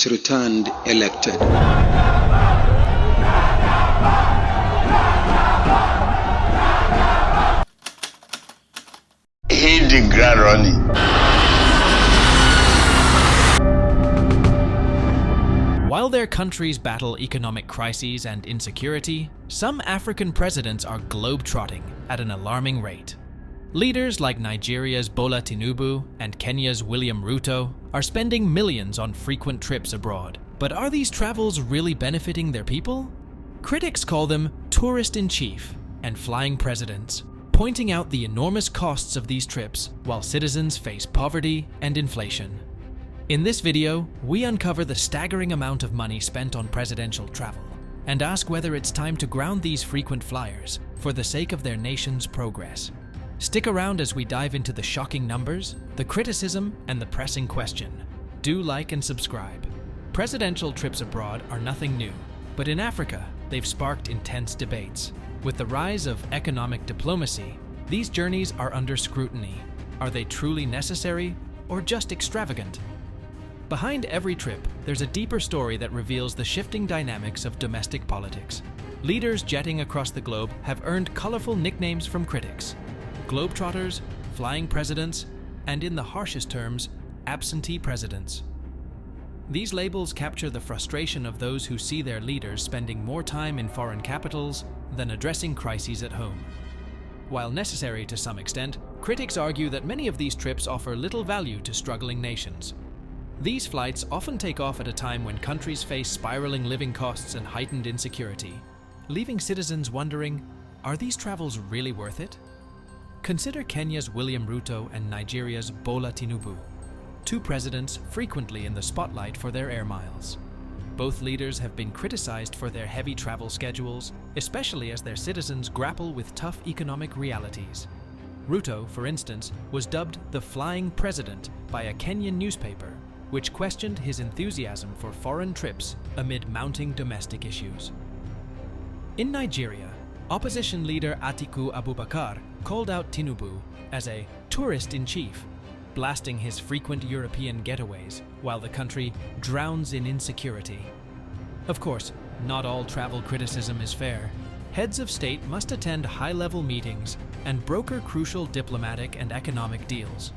returned elected. Hit the ground running. While their countries battle economic crises and insecurity, some African presidents are globe-trotting at an alarming rate. Leaders like Nigeria's Bola Tinubu and Kenya's William Ruto are spending millions on frequent trips abroad. But are these travels really benefiting their people? Critics call them tourist-in-chief and flying presidents, pointing out the enormous costs of these trips while citizens face poverty and inflation. In this video, we uncover the staggering amount of money spent on presidential travel and ask whether it's time to ground these frequent flyers for the sake of their nation's progress. Stick around as we dive into the shocking numbers, the criticism, and the pressing question. Do like and subscribe. Presidential trips abroad are nothing new, but in Africa, they've sparked intense debates. With the rise of economic diplomacy, these journeys are under scrutiny. Are they truly necessary or just extravagant? Behind every trip, there's a deeper story that reveals the shifting dynamics of domestic politics. Leaders jetting across the globe have earned colorful nicknames from critics: globetrotters, flying presidents, and in the harshest terms, absentee presidents. These labels capture the frustration of those who see their leaders spending more time in foreign capitals than addressing crises at home. While necessary to some extent, critics argue that many of these trips offer little value to struggling nations. These flights often take off at a time when countries face spiraling living costs and heightened insecurity, leaving citizens wondering, are these travels really worth it? Consider Kenya's William Ruto and Nigeria's Bola Tinubu, two presidents frequently in the spotlight for their air miles. Both leaders have been criticized for their heavy travel schedules, especially as their citizens grapple with tough economic realities. Ruto, for instance, was dubbed the flying president by a Kenyan newspaper, which questioned his enthusiasm for foreign trips amid mounting domestic issues. In Nigeria, opposition leader Atiku Abubakar called out Tinubu as a tourist-in-chief, blasting his frequent European getaways while the country drowns in insecurity. Of course, not all travel criticism is fair. Heads of state must attend high-level meetings and broker crucial diplomatic and economic deals.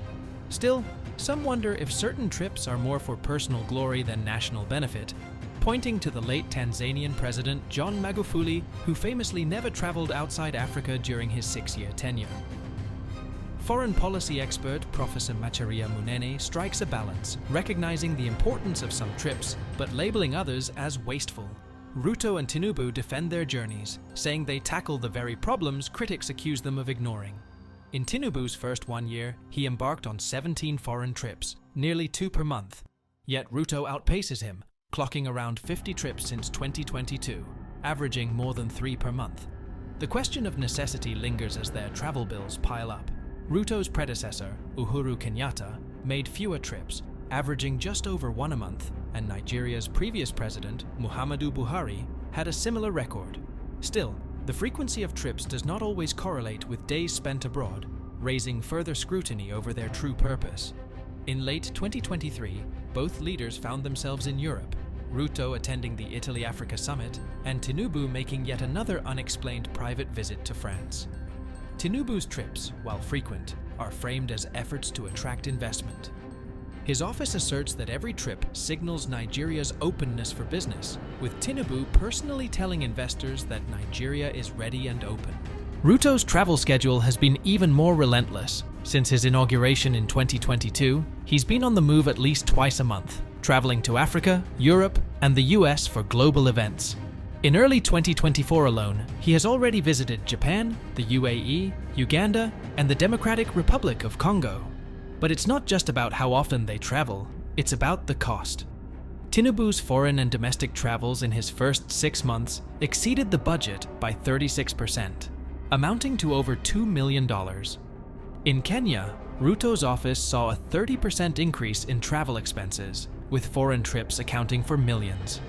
Still, some wonder if certain trips are more for personal glory than national benefit, pointing to the late Tanzanian president John Magufuli, who famously never traveled outside Africa during his 6-year tenure. Foreign policy expert Professor Macharia Munene strikes a balance, recognizing the importance of some trips, but labeling others as wasteful. Ruto and Tinubu defend their journeys, saying they tackle the very problems critics accuse them of ignoring. In Tinubu's first 1 year, he embarked on 17 foreign trips, nearly 2 per month. Yet Ruto outpaces him, clocking around 50 trips since 2022, averaging more than 3 per month. The question of necessity lingers as their travel bills pile up. Ruto's predecessor, Uhuru Kenyatta, made fewer trips, averaging just over 1 a month, and Nigeria's previous president, Muhammadu Buhari, had a similar record. Still, the frequency of trips does not always correlate with days spent abroad, raising further scrutiny over their true purpose. In late 2023, both leaders found themselves in Europe, Ruto attending the Italy-Africa summit, and Tinubu making yet another unexplained private visit to France. Tinubu's trips, while frequent, are framed as efforts to attract investment. His office asserts that every trip signals Nigeria's openness for business, with Tinubu personally telling investors that Nigeria is ready and open. Ruto's travel schedule has been even more relentless. Since his inauguration in 2022, he's been on the move at least twice a month, traveling to Africa, Europe, and the US for global events. In early 2024 alone, he has already visited Japan, the UAE, Uganda, and the Democratic Republic of Congo. But it's not just about how often they travel, it's about the cost. Tinubu's foreign and domestic travels in his first 6 months exceeded the budget by 36%, amounting to over $2 million. In Kenya, Ruto's office saw a 30% increase in travel expenses, with foreign trips accounting for millions.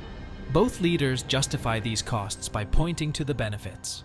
Both leaders justify these costs by pointing to the benefits.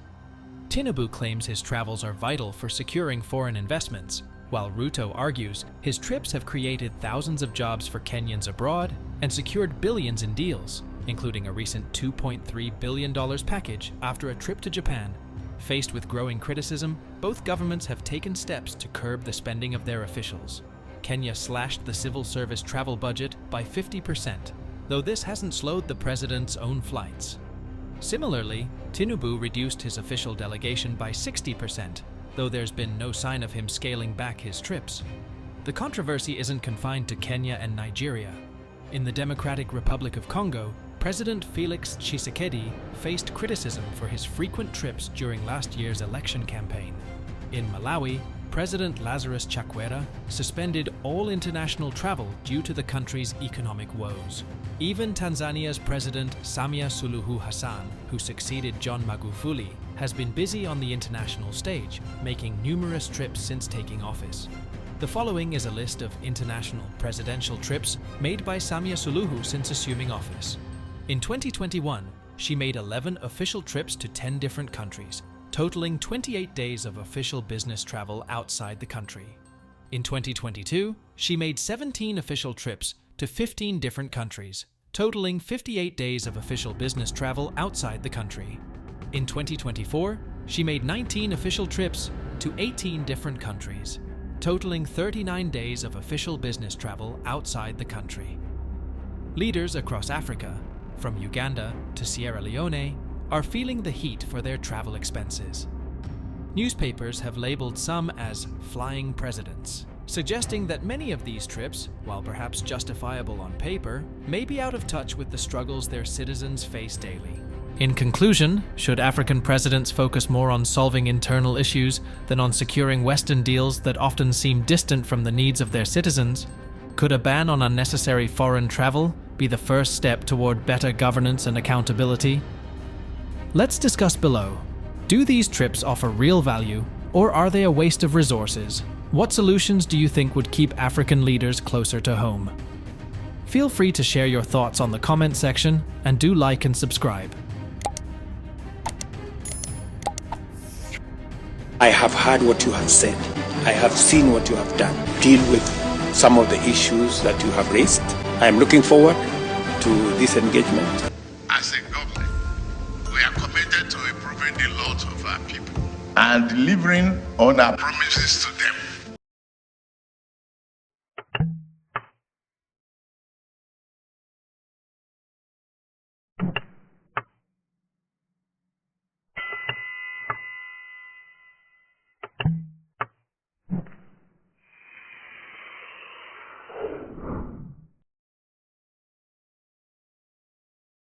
Tinubu claims his travels are vital for securing foreign investments, while Ruto argues his trips have created thousands of jobs for Kenyans abroad and secured billions in deals, including a recent $2.3 billion package after a trip to Japan. Faced with growing criticism, both governments have taken steps to curb the spending of their officials. Kenya slashed the civil service travel budget by 50%, though this hasn't slowed the president's own flights. Similarly, Tinubu reduced his official delegation by 60%, though there's been no sign of him scaling back his trips. The controversy isn't confined to Kenya and Nigeria. In the Democratic Republic of Congo, President Felix Tshisekedi faced criticism for his frequent trips during last year's election campaign. In Malawi, President Lazarus Chakwera suspended all international travel due to the country's economic woes. Even Tanzania's President Samia Suluhu Hassan, who succeeded John Magufuli, has been busy on the international stage, making numerous trips since taking office. The following is a list of international presidential trips made by Samia Suluhu since assuming office. In 2021, she made 11 official trips to 10 different countries, totaling 28 days of official business travel outside the country. In 2022, she made 17 official trips to 15 different countries, totaling 58 days of official business travel outside the country. In 2024, she made 19 official trips to 18 different countries, totaling 39 days of official business travel outside the country. Leaders across Africa, from Uganda to Sierra Leone, are feeling the heat for their travel expenses. Newspapers have labeled some as flying presidents, suggesting that many of these trips, while perhaps justifiable on paper, may be out of touch with the struggles their citizens face daily. In conclusion, should African presidents focus more on solving internal issues than on securing Western deals that often seem distant from the needs of their citizens? Could a ban on unnecessary foreign travel be the first step toward better governance and accountability? Let's discuss below. Do these trips offer real value, or are they a waste of resources? What solutions do you think would keep African leaders closer to home? Feel free to share your thoughts on the comment section, and do like and subscribe. I have heard what you have said. I have seen what you have done. Deal with some of the issues that you have raised. I am looking forward to this engagement. As a government, we are committed to improving the lot of our people and delivering on our promises to